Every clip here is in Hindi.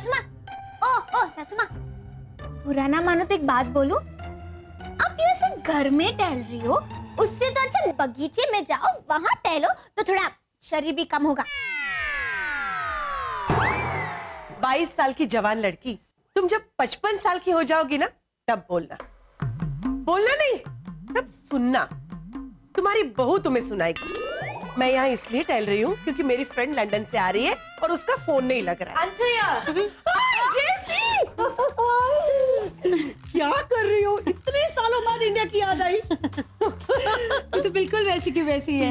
सासू माँ, ओ सासू माँ, बुरा ना मानो तो एक बात बोलूं, आप ऐसे घर में टहल रही हो, उससे तो अच्छा बगीचे में जाओ, वहां टहलो तो थोड़ा शरीर भी कम होगा। 22 साल की जवान लड़की, तुम जब 55 साल की हो जाओगी ना, तब बोलना। बोलना नहीं, तब सुनना। तुम्हारी बहू तुम्हें सुनाएगी। मैं यहाँ इसलिए टहल रही हूँ क्योंकि मेरी फ्रेंड लंदन से आ रही है और उसका फोन नहीं लग रहा है। जेसी! क्या कर रही हो? इतने सालों बाद इंडिया की याद आई। तो बिल्कुल वैसी की वैसी है।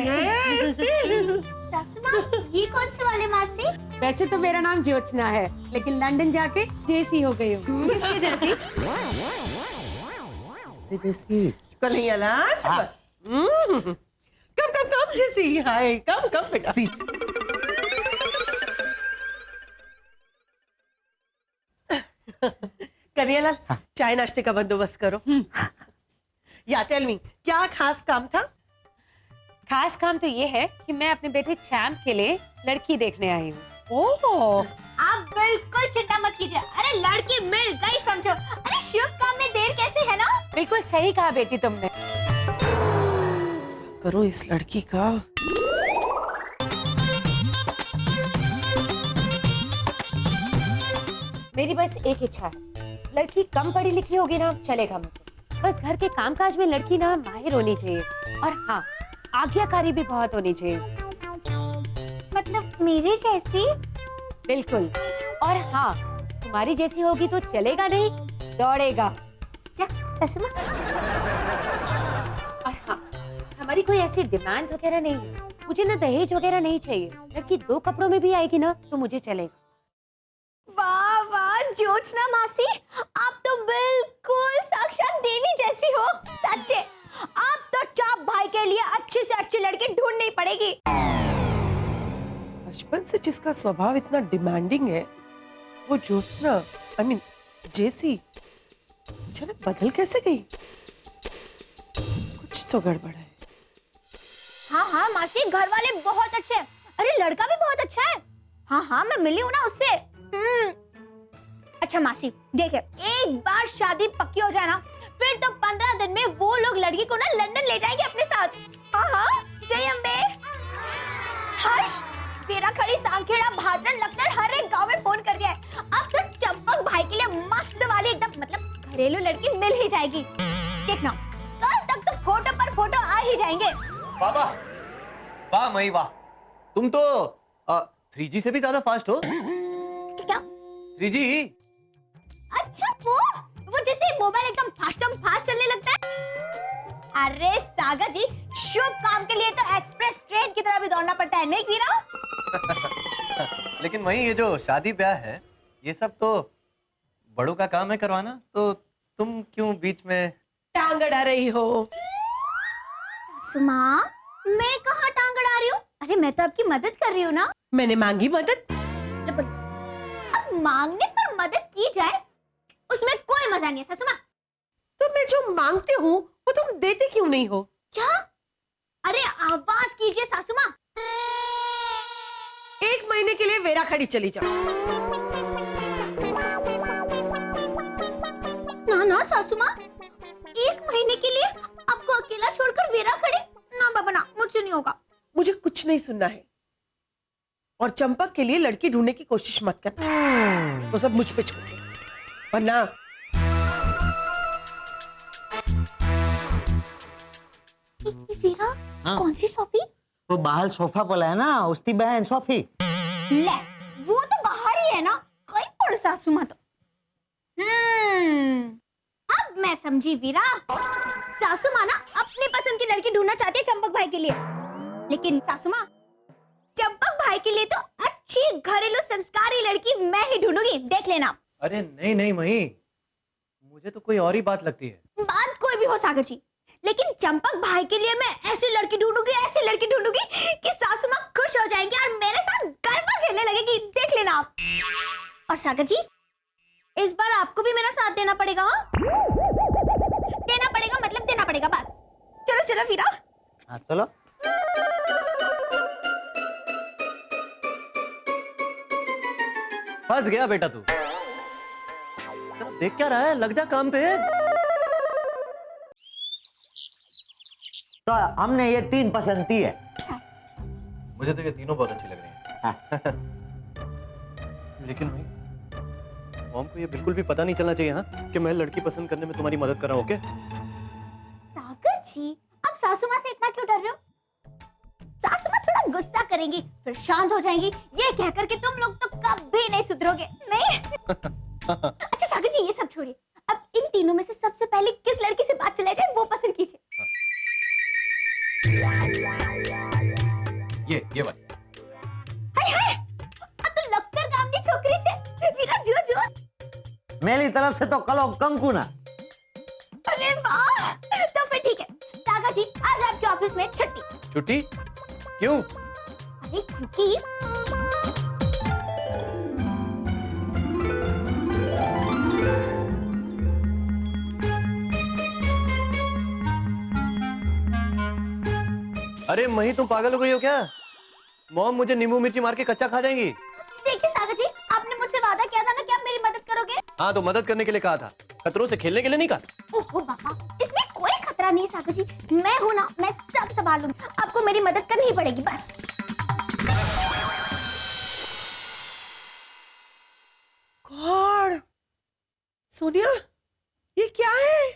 सासू माँ, ये कौन से वाले मासी? वैसे तो मेरा नाम ज्योत्सना है, लेकिन लंदन जाके जेसी हो गई हूँ। किसकी जैसी? कन्हैयालाल, बस। कम जेसी, हाय, कम बेटा। कन्हैयालाल, चाय नाश्ते का बंदोबस्त करो। या टेल मी, क्या खास काम था? खास काम तो ये है कि मैं अपने बेटे चैम्प के लिए लड़की देखने आई हूँ। ओह, आप बिल्कुल चिंता मत कीजिए, अरे लड़की मिल गई समझो। अरे शुभ काम में देर कैसे, है ना? बिल्कुल सही कहा बेटी तुमने। करो इस लड़की का। मेरी बस एक इच्छा है, लड़की कम पढ़ी लिखी होगी ना चलेगा मुझे, बस घर के कामकाज में लड़की ना माहिर होनी चाहिए, और हाँ, आज्ञाकारी भी बहुत होनी चाहिए। मतलब मेरे जैसी? बिल्कुल, और हाँ, तुम्हारी जैसी होगी तो चलेगा नहीं, दौड़ेगा। क्या सासू माँ? और हाँ, हमारी कोई ऐसी डिमांड्स वगैरह नहीं है, मुझे ना दहेज वगैरह नहीं चाहिए, लड़की 2 कपड़ों में भी आएगी ना तो मुझे चलेगा। वाह वाह ज्योत्सना मासी, आप तो बिल्कुल साक्षात देवी जैसी हो। सच्चे, आप तो चाप भाई के लिए अच्छी से अच्छी लड़की ढूंढनी पड़ेगी। बचपन से जिसका स्वभाव इतना डिमांडिंग है, वो ज्योत्सना, आई मीन जेसी, अचानक बदल कैसे गई? कुछ तो गड़बड़ है। हाँ मासी, घर वाले बहुत अच्छे हैं। अरे लड़का भी बहुत अच्छा है। हाँ मैं मिली हूँ ना उससे। अच्छा मासी देखिए, एक बार शादी पक्की हो जाए ना, फिर तो 15 दिन में वो लोग लड़की को ना लंदन ले जाएंगे अपने साथ। हाँ, जय अम्बे। हर्ष, वेरा खड़ी, सांखेड़ा, भादरन, लखनऊ, हर एक गांव में फोन कर दिया है। अब तो चंपक भाई के लिए मस्त वाली एकदम मतलब घरेलू लड़की मिल ही जाएगी। देखना, कल तक तो फोटो पर फोटो आ ही जाएंगे। वाह वाह मई वाह, तुम तो 3G से भी ज्यादा फास्ट हो। क्या? 3G? अच्छा वो जैसे मोबाइल एकदम फास्ट चलने लगता है। अरे सागर जी, शुभ काम के लिए तो एक्सप्रेस ट्रेन की तरह भी दौड़ना पड़ता है, नहीं वीरा? लेकिन वही ये जो शादी ब्याह है, ये सब तो बड़ों का काम है करवाना, तो तुम क्यों बीच में टांग अड़ा रही हो? सुमा, मैं कहाँ टांग अड़ा रही हूँ? अरे मैं तो आपकी मदद कर रही हूँ ना। मैंने मांगी मदद? अब मांगने पर मदद की जाए, उसमें कोई मजा नहीं है सासुमा। तो मैं जो मांगते हूँ वो तुम देते क्यों नहीं हो? क्या? अरे आवाज कीजिए सासुमा। 1 महीने के लिए वेरा खड़ी चली जाओ। ना सासुमा, 1 महीने के लिए आपको अकेला छोड़कर वेरा खड़ी? ना बाबा ना, मुझसे नहीं होगा। मुझे कुछ नहीं सुनना है, और चंपक के लिए लड़की ढूंढने की कोशिश मत करना। वो सब मुझ पे छोड़ दो, वरना वीरा, हाँ। कौन सी सोफी? वो बाहर सोफा पड़ा है ना, उसकी बहन सोफी। ले, वो तो बाहर ही है ना, कोई पड़ सासू माँ तो। अब मैं समझी वीरा। सासू माँ ना अपनी पसंद की लड़की ढूंढना चाहती है चंपक भाई के लिए, लेकिन सासू माँ, चंपक भाई के लिए तो अच्छी घरेलू संस्कारी लड़की मैं ही ढूंढूंगी, देख लेना। अरे नहीं मई, मुझे तो कोई और ही बात लगती है। बात कोई भी हो सागर जी, लेकिन चंपक भाई के लिए मैं ऐसी लड़की ढूंढूंगी कि सासू माँ खुश हो जाएंगी और मेरे साथ गरबा खेलने लगेगी, देख लेना आप। और सागर जी, इस बार आपको भी मेरा साथ देना पड़ेगा। हाँ, देना पड़ेगा मतलब देना पड़ेगा, बस। चलो फिर। हाँ चलो। फंस गया बेटा तू। तेरा देख क्या रहा है, लग जा काम पे। तो हमने ये 3 पसंद की है। मुझे तो ये तीनों बहुत अच्छी लग रही हैं। हाँ। लेकिन भाई मॉम को ये बिल्कुल भी पता नहीं चलना चाहिए हाँ कि मैं लड़की पसंद करने में तुम्हारी मदद कर रहा हूँ। ओके सागर जी, आप सासू माँ से इतना क्यों डर रहे हो? सासू माँ थोड़ा गुस्सा करेंगी, फिर शांत हो जाएंगी, ये कहकर के तुम लोग तो कभी नहीं सुधरोगे। नहीं? अच्छा सागर जी, ये सब छोड़िए, अब इन तीनों में से सबसे पहले किस लड़की से बात चलाई जाए वो पसंद कीजिए। ये वाली। हाय हाय, अब तो लक्कर काम की छोकरी छे, वीरा जो जो। मेरी तरफ से तो कलो कंकु ना। अरे वाह, तो फिर ठीक है सागर जी, आज आपके ऑफिस में छुट्टी। छुट्टी क्यों? अरे क्योंकि अरे मही तुम पागल हो गई हो क्या? मॉम मुझे नींबू मिर्ची मार के कच्चा खा जाएंगी। देखिए सागर जी, आपने मुझसे वादा किया था ना कि आप मेरी मदद करोगे। हाँ तो मदद करने के लिए कहा था, खतरों से खेलने के लिए नहीं कहा। ओहो बाबा, इसमें कोई खतरा नहीं सागर जी, मैं हूं ना, मैं सब संभाल लूंगी। आपको मेरी मदद करनी ही पड़ेगी बस। गॉड, सोनिया, ये क्या है?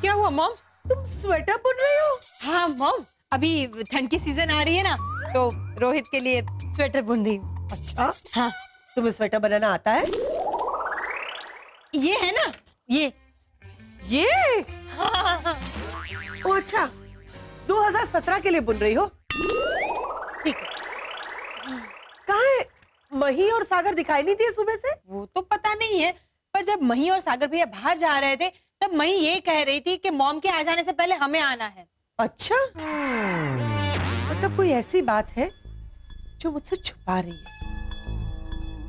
क्या हुआ मॉम? तुम स्वेटर बुन रही हो? हाँ मॉम, अभी ठंड की सीजन आ रही है ना, तो रोहित के लिए स्वेटर बुन रही हूँ। अच्छा, हाँ, तुम्हें स्वेटर बनाना आता है? ये है ना, ये। ये? ओ अच्छा, 2017 के लिए बुन रही हो? ठीक है। कहाँ है मही और सागर? दिखाई नहीं दिए सुबह से। वो तो पता नहीं है, पर जब मही और सागर भैया बाहर जा रहे थे तब मही ये कह रही थी कि मॉम के आ जाने से पहले हमें आना है। अच्छा, मतलब कोई ऐसी बात है जो मुझसे छुपा रही है।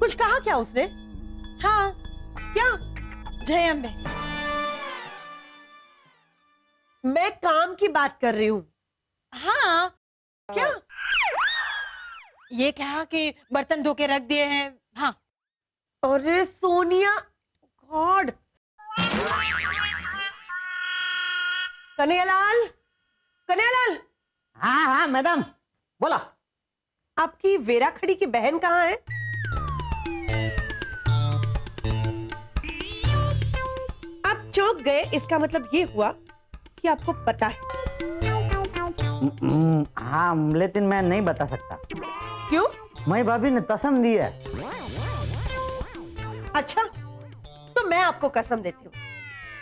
कुछ कहा क्या उसने? हाँ, क्या? जय अम्बे। मैं काम की बात कर रही हूँ। हाँ, क्या? ये कहा कि बर्तन धो के रख दिए हैं। हाँ। अरे सोनिया, गॉड। कन्हैयालाल, कन्हैयालाल, हाँ हाँ मैडम, बोला। आपकी वेरा खड़ी की बहन कहाँ है? आप चौंक गए, इसका मतलब ये हुआ कि आपको पता है। हाँ, लेकिन मैं नहीं बता सकता। क्यों? मई भाभी ने कसम दी है। अच्छा, तो मैं आपको कसम देती हूँ,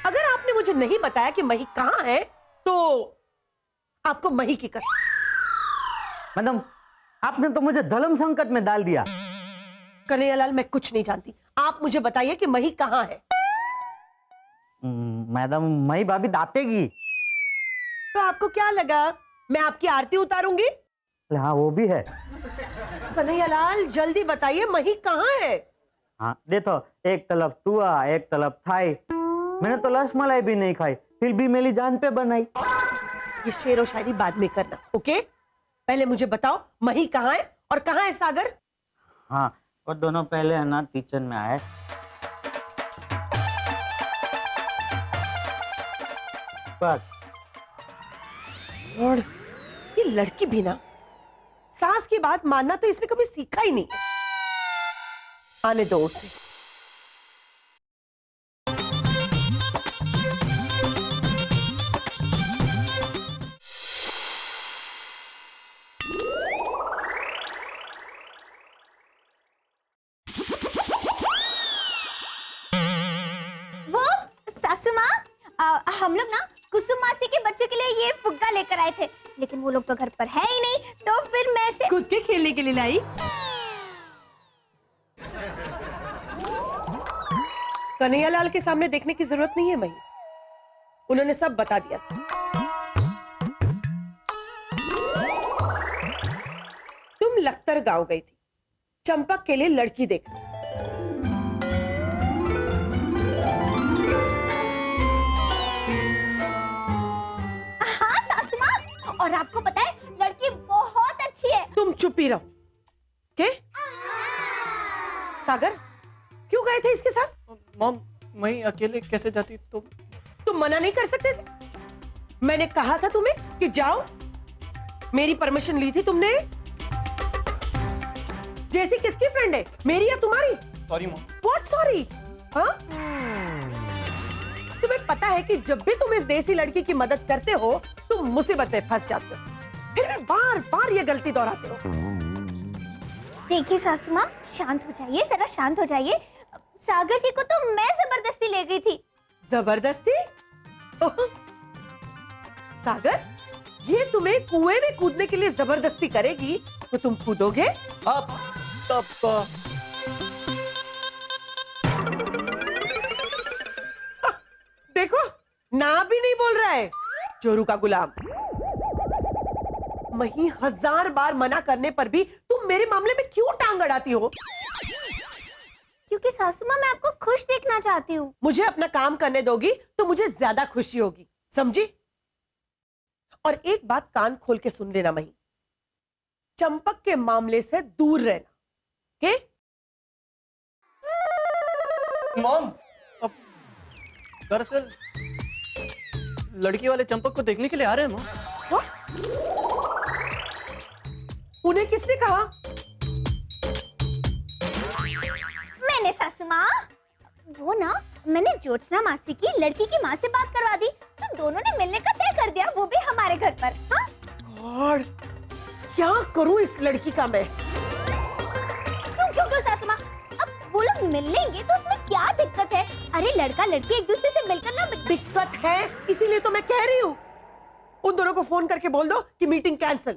अगर आपने मुझे नहीं बताया कि मही कहाँ है तो आपको मही की कसम। मैडम, आपने तो मुझे धर्म संकट में डाल दिया। कन्हैयालाल, मैं कुछ नहीं जानती, आप मुझे बताइए कि मही कहाँ है। मैडम, मई भाभी दातेगी। तो आपको क्या लगा मैं आपकी आरती उतारूंगी? हाँ, वो भी है। कन्हैयालाल, जल्दी बताइए मही कहाँ है? हाँ, देखो, एक तरफ तुआ, एक तरफ थाई। मैंने तो रसमलाई भी नहीं खाई, फिर भी मेरी जान पे बनाई। ये शेर और शायरी बाद में करना, ओके? पहले मुझे बताओ मही कहाँ है और कहाँ है सागर? हाँ, और दोनों पहले है ना किचन में आए। बस। और ये लड़की भी ना, सास की बात मानना तो इसने कभी सीखा ही नहीं। आने दो उसे। वो सासू माँ, हम लोग ना कुसुम मासी के बच्चों के लिए ये फुग्गा लेकर आए थे, लेकिन वो लोग तो घर पर है ही नहीं, तो फिर मैं से खुद के खेलने के लिए लाई। कन्हैयालाल के सामने देखने की जरूरत नहीं है मही, उन्होंने सब बता दिया था। तुम लखतर गांव गई थी चंपक के लिए लड़की देखने। हाँ सासू माँ, और आपको पता है लड़की बहुत अच्छी है। तुम चुप ही रहो, के? सागर क्यों गए थे इसके साथ? मॉम मई अकेले कैसे जाती? तो तुम मना नहीं कर सकते थे? मैंने कहा था तुम्हें कि जाओ, मेरी परमिशन ली थी तुमने। जैसी किसकी फ्रेंड है, मेरी या तुम्हारी? Sorry mom. What sorry? हाँ, तुम्हें पता है कि जब भी तुम इस देसी लड़की की मदद करते हो तुम मुसीबत में फंस जाते हो, फिर भी बार बार ये गलती दोहराते हो। देखिए सासू माँ, शांत हो जाइए, जरा शांत हो जाइए। सागर जी को तो मैं जबरदस्ती ले गई थी। जबरदस्ती? ओह, सागर, ये तुम्हें कुएं में कूदने के लिए जबरदस्ती करेगी तो तुम कूदोगे? आप तब देखो, ना भी नहीं बोल रहा है, चोरू का गुलाम। मही 1000 बार मना करने पर भी तुम मेरे मामले में क्यों टांग अड़ाती हो? क्योंकि सासू माँ मैं आपको खुश देखना चाहती हूँ। मुझे अपना काम करने दोगी तो मुझे ज्यादा खुशी होगी, समझी? और एक बात कान खोल के सुन लेना मही, चंपक के मामले से दूर रहना, ओके? मॉम, अब दरअसल लड़की वाले चंपक को देखने के लिए आ रहे हैं मॉम। What? उन्हें किसने कहा? मैंने सासू माँ, वो ना मैंने ज्योत्सना मासी की लड़की की माँ से बात करवा दी, तो दोनों ने मिलने का तय कर दिया, वो भी हमारे घर पर। हाँ? गॉड, क्या करूं इस लड़की का मैं? क्यों क्यों क्यों सासू माँ, अब वो लोग मिल लेंगे तो उसमें क्या दिक्कत है? अरे लड़का लड़की एक दूसरे से मिलकर ना दिक्कत है, इसीलिए तो मैं कह रही हूँ, उन दोनों को फोन करके बोल दो कि मीटिंग कैंसिल।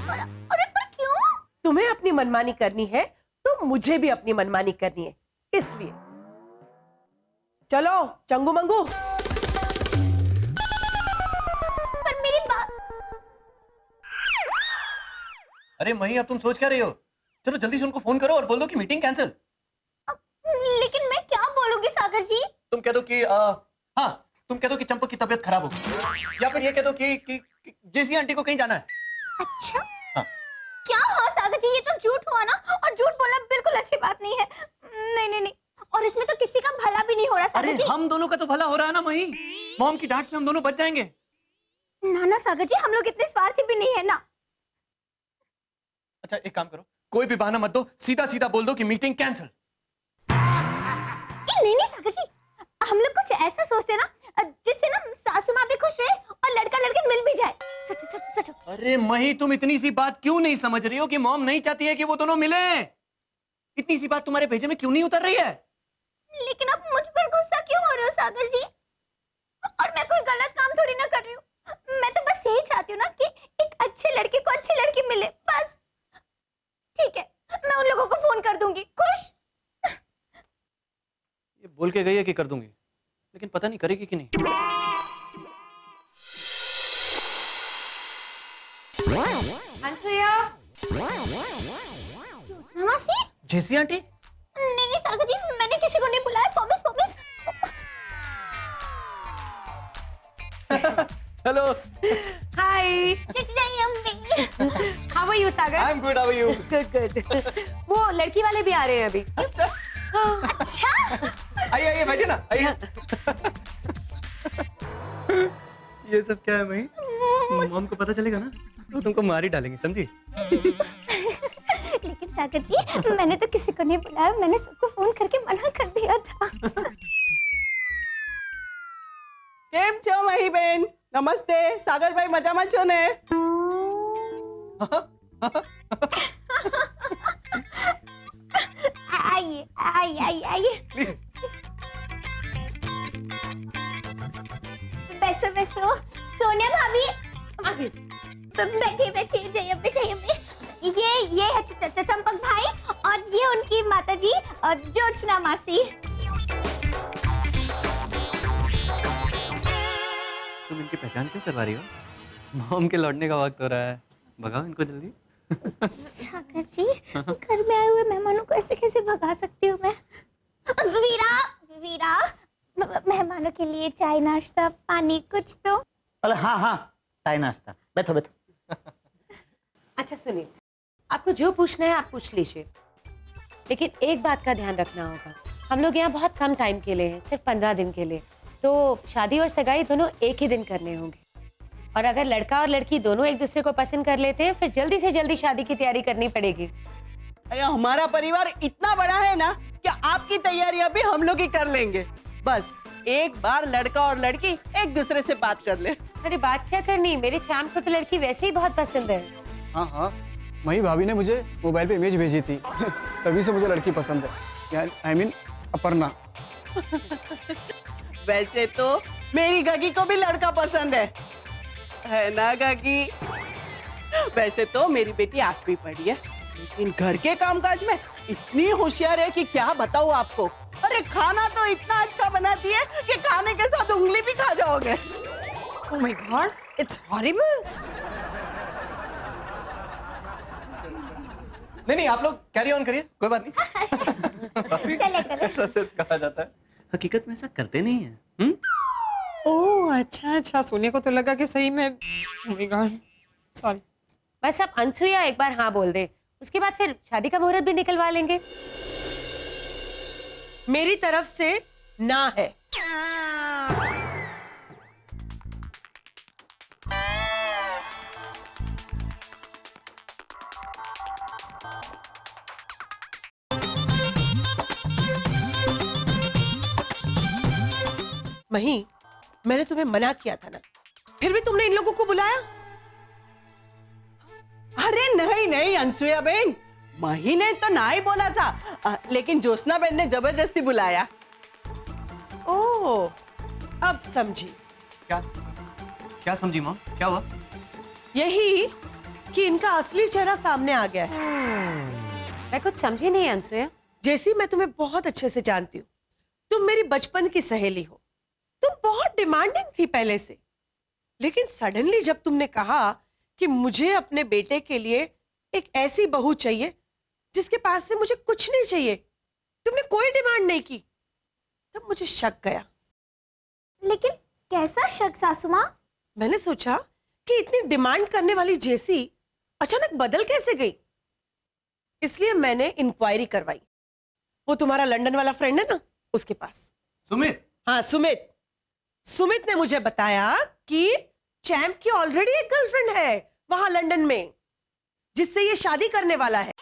अरे पर क्यों? तुम्हें अपनी मनमानी करनी है तो मुझे भी अपनी मनमानी करनी है, इसलिए चलो चंगू मंगू। पर मेरी बात। अरे मई, अब तुम सोच क्या रही हो? चलो जल्दी से उनको फोन करो और बोल दो कि मीटिंग कैंसिल। लेकिन मैं क्या बोलूंगी सागर जी? तुम कह दो कि हाँ, तुम कह दो कि चंपक की तबीयत खराब हो गई, या फिर ये कह दो कि जेसी आंटी को कहीं जाना है। अच्छा, हाँ। क्या हुआ सागर जी, ये तो झूठ हुआ ना, और झूठ बोलना बिल्कुल अच्छी बात नहीं है। नहीं नहीं नहीं, और इसमें तो किसी का भला भी नहीं हो रहा सागर अरे जी। हम दोनों का तो भला हो रहा है ना मई, मॉम की डांट से हम दोनों बच जाएंगे। ना ना सागर जी, हम लोग इतने स्वार्थी भी नहीं है ना। अच्छा एक काम करो, कोई भी बहाना मत दो, सीधा सीधा बोल दो कि मीटिंग कैंसिल। नहीं नहीं सागर जी, हम लोग कुछ ऐसा सोचते हैं ना जिससे ना सासू माँ भी खुश रहे और लड़का लड़के मिल भी जाए। सोचो सोचो सोचो। अरे मही, तुम इतनी सी बात क्यों नहीं समझ रही हो कि मॉम नहीं चाहती है कि वो दोनों मिले? इतनी सी बात तुम्हारे भेजे में क्यों नहीं उतर रही है? लेकिन आप मुझ पर गुस्सा क्यों हो रहे हो सागर जी? और मैं कोई गलत काम थोड़ी ना कर रही हूँ, मैं तो बस यही चाहती हूँ ना कि एक अच्छे लड़के को अच्छी लड़की मिले, बस। ठीक है, मैं उन लोगों को फोन कर दूंगी। खुश? ये बोल के गई है कि कर दूंगी, लेकिन पता नहीं करेगी कि नहीं। अनसुया, ज्योत्सना मासी? जेसी आंटी? नहीं नहीं सागर जी, मैंने किसी को नहीं बुलाया। Pomace pomace. हेलो। हाय, जाइए अम्मी। How are you Sagar? I am good, how are you? Good good. वो लड़की वाले भी आ रहे हैं अभी। अच्छा, आइए आइए, बैठिए ना, आइए। ये सब क्या है भाई? मॉम को पता चलेगा ना तो तुमको मार ही डालेंगे, समझी? लेकिन सागर जी, मैंने तो किसी को नहीं बुलाया, मैंने सबको फोन करके मना कर दिया था। કેમ છો મહી બેન? નમસ્તે, સાગરભાઈ મજામાં છો ને? आइए आइए आइए आइए, प्लीज। बैठो बैठो। सोनिया भाभी, बैठिए बैठिए, जाइए जाइए। ये है चंपक भाई, और ये उनकी माताजी ज्योत्सना मासी। तुम इनकी पहचान क्यों करवा रही हो? मॉम के लौटने का वक्त हो रहा है, भगाओ इनको जल्दी। सागर जी, घर में आए हुए मेहमानों को ऐसे कैसे भगा सकती हूँ मैं? वीरा वीरा, मेहमानों के लिए चाय नाश्ता पानी कुछ तो। अरे हाँ हाँ, चाय नाश्ता, बैठो बैठो। अच्छा सुनिए, आपको जो पूछना है आप पूछ लीजिए। लेकिन एक बात का ध्यान रखना होगा, हम लोग यहाँ बहुत कम टाइम के लिए हैं, सिर्फ 15 दिन के लिए, तो शादी और सगाई दोनों एक ही दिन करने होंगे। और अगर लड़का और लड़की दोनों एक दूसरे को पसंद कर लेते हैं, फिर जल्दी से जल्दी शादी की तैयारी करनी पड़ेगी। अरे हमारा परिवार इतना बड़ा है ना कि आपकी तैयारियां भी हम लोग ही कर लेंगे। बस एक बार लड़का और लड़की एक दूसरे से बात कर ले। अरे बात क्या करनी, मेरे चांद को तो लड़की वैसे ही बहुत पसंद है। हाँ हाँ, वही भाभी ने मुझे मोबाइल पे इमेज भेजी थी तभी से मुझे लड़की पसंद है, यार आई मीन अपर्णा। वैसे तो मेरी गगी को भी लड़का पसंद है ना गगी? वैसे तो मेरी बेटी 8वीं पढ़ी है, लेकिन घर के कामकाज में इतनी होशियार है कि क्या बताऊं आपको। अरे खाना तो इतना अच्छा बनाती है कि खाने के साथ उंगली भी खा जाओगे। Oh my God, it's horrible. नहीं, आप लोग कैरी ऑन करिए, कोई बात नहीं। चले करें। ऐसा सिर्फ कहा जाता है, हकीकत में ऐसा करते नहीं है। ओह अच्छा, सोने को तो लगा कि सही में। Oh my God, sorry. बस अब अनसुईया एक बार हाँ बोल दे, उसके बाद फिर शादी का मुहूर्त भी निकलवा लेंगे। मेरी तरफ से ना है। मही, मैंने तुम्हें मना किया था ना, फिर भी तुमने इन लोगों को बुलाया। अरे नहीं अनसुया बहन, मही ने तो ना ही बोला था, लेकिन ज्योत्सना बहन ने जबरदस्ती बुलाया। ओह, अब समझी। क्या समझी माँ, क्या हुआ? यही कि इनका असली चेहरा सामने आ गया है। मैं कुछ समझी नहीं अनसुईया। जैसी मैं तुम्हें बहुत अच्छे से जानती हूँ, तुम मेरी बचपन की सहेली हो, तुम बहुत डिमांडिंग थी पहले से, लेकिन सडनली जब तुमने कहा कि मुझे अपने बेटे के लिए एक ऐसी बहू चाहिए जिसके पास से मुझे कुछ नहीं चाहिए, तुमने कोई डिमांड नहीं की, तब मुझे शक गया। लेकिन कैसा शक सासू माँ? मैंने सोचा कि इतनी डिमांड करने वाली जेसी अचानक बदल कैसे गई, इसलिए मैंने इंक्वायरी करवाई। वो तुम्हारा लंदन वाला फ्रेंड है ना, उसके पास। सुमित? हाँ, सुमित ने मुझे बताया कि चैंप की ऑलरेडी एक गर्लफ्रेंड है वहां लंदन में, जिससे ये शादी करने वाला है,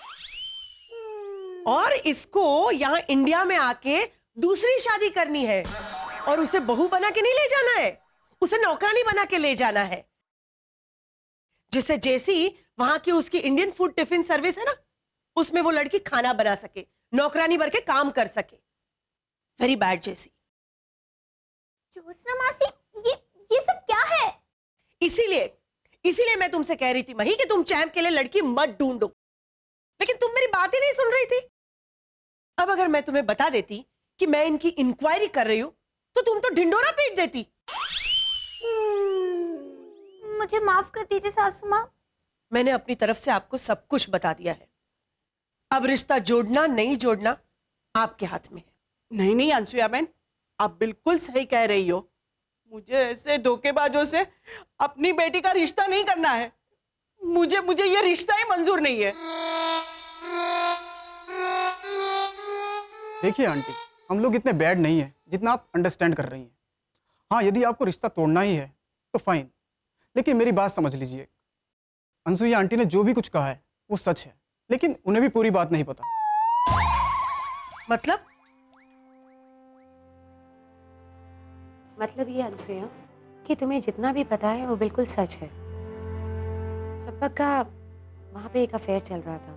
और इसको यहां इंडिया में आके दूसरी शादी करनी है, और उसे बहू बना के नहीं ले जाना है, उसे नौकरानी बना के ले जाना है, जिससे जैसी वहां की उसकी इंडियन फूड टिफिन सर्विस है ना, उसमें वो लड़की खाना बना सके, नौकरानी बन के काम कर सके। वेरी बैड जैसी। ज्योत्सना मासी, ये सब क्या है? इसीलिए मैं तुमसे कह रही थी मही कि तुम चैंप के लिए लड़की मत ढूंढो, लेकिन तुम मेरी बात ही नहीं सुन रही थी। अब अगर मैं तुम्हें बता देती कि मैं इनकी इंक्वायरी कर रही हूं, तो तुम तो ढिंडोरा पीट देती। मुझे माफ कर दीजिए सासू माँ। मैंने अपनी तरफ से आपको सब कुछ बता दिया है, अब रिश्ता जोड़ना नहीं जोड़ना आपके हाथ में है। नहीं अनसुया बहन, आप बिल्कुल सही कह रही हो। मुझे ऐसे धोखेबाजों से अपनी बेटी का रिश्ता नहीं करना है। मुझे ये रिश्ता ही मंजूर नहीं है। देखिए आंटी, हम लोग इतने बैड नहीं है जितना आप अंडरस्टैंड कर रही हैं। हाँ, यदि आपको रिश्ता तोड़ना ही है तो फाइन, लेकिन मेरी बात समझ लीजिए, अनसुईया आंटी ने जो भी कुछ कहा है वो सच है, लेकिन उन्हें भी पूरी बात नहीं पता। मतलब ये अनसुईया कि तुम्हें जितना भी पता है वो बिल्कुल सच है। चंपक का वहाँ पे एक अफेयर चल रहा था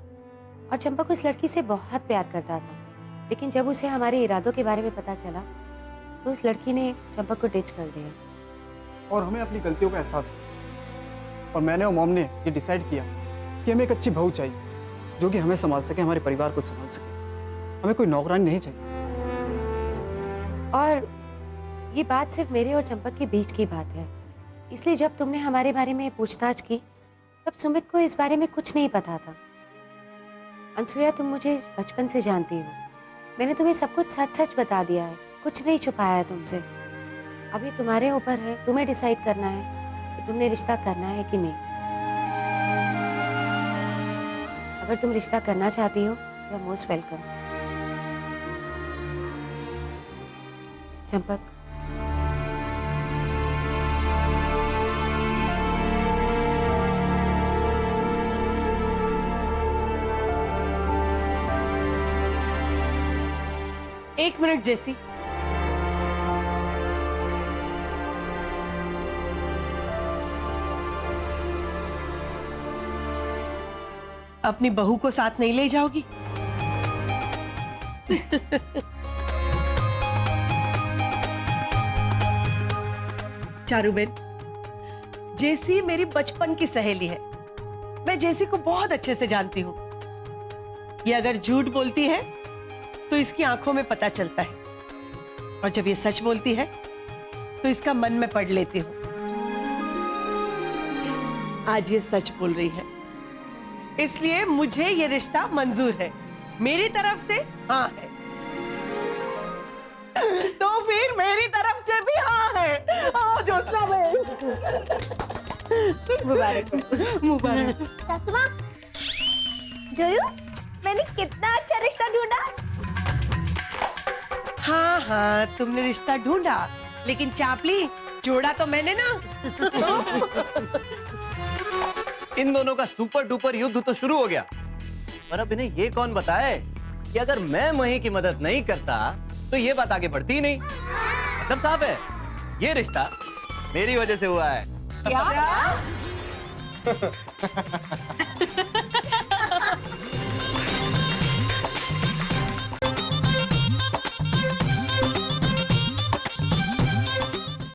और चंपक उस लड़की से बहुत प्यार करता था, लेकिन जब उसे हमारे इरादों के बारे में पता चला तो उस लड़की ने चंपक को डिच कर दिया। और हमें अपनी गलतियों का एहसास हुआ, और मैंने और मॉम ने ये डिसाइड किया कि हमें एक अच्छी बहू चाहिए जो कि हमें संभाल सके, हमारे परिवार को संभाल सके। हमें कोई नौकरानी नहीं चाहिए। और ये बात सिर्फ मेरे और चंपक के बीच की बात है, इसलिए जब तुमने हमारे बारे में पूछताछ की तब सुमित को इस बारे में कुछ नहीं पता था। अनसुईया, तुम मुझे बचपन से जानती हो, मैंने तुम्हें सब कुछ सच सच बता दिया है, कुछ नहीं छुपाया है तुमसे। अभी तुम्हारे ऊपर है, तुम्हें डिसाइड करना है कि तुमने रिश्ता करना है कि नहीं। अगर तुम रिश्ता करना चाहती हो you are most welcome. Champak, एक मिनट जेसी। अपनी बहू को साथ नहीं ले जाओगी? चारूबेन, जेसी मेरी बचपन की सहेली है। मैं जेसी को बहुत अच्छे से जानती हूँ। ये अगर झूठ बोलती है तो इसकी आंखों में पता चलता है, और जब ये सच बोलती है तो इसका मन में पढ़ लेती हूँ। आज ये सच बोल रही है, इसलिए मुझे ये रिश्ता मंजूर है। मेरी तरफ से हाँ है। तो फिर मेरी तरफ से भी हाँ है। आओ ज्योत्सना बहन। मुबारक मुबारक। सासू माँ, जोयू, मैंने कितना अच्छा रिश्ता ढूंढा। हाँ हाँ, तुमने रिश्ता ढूंढा, लेकिन चापली जोड़ा तो मैंने ना। इन दोनों का सुपर डुपर युद्ध तो शुरू हो गया, पर अब इन्हें ये कौन बताए कि अगर मैं मही की मदद नहीं करता तो ये बात आगे बढ़ती ही नहीं। मतलब साफ है, ये रिश्ता मेरी वजह से हुआ है। क्या?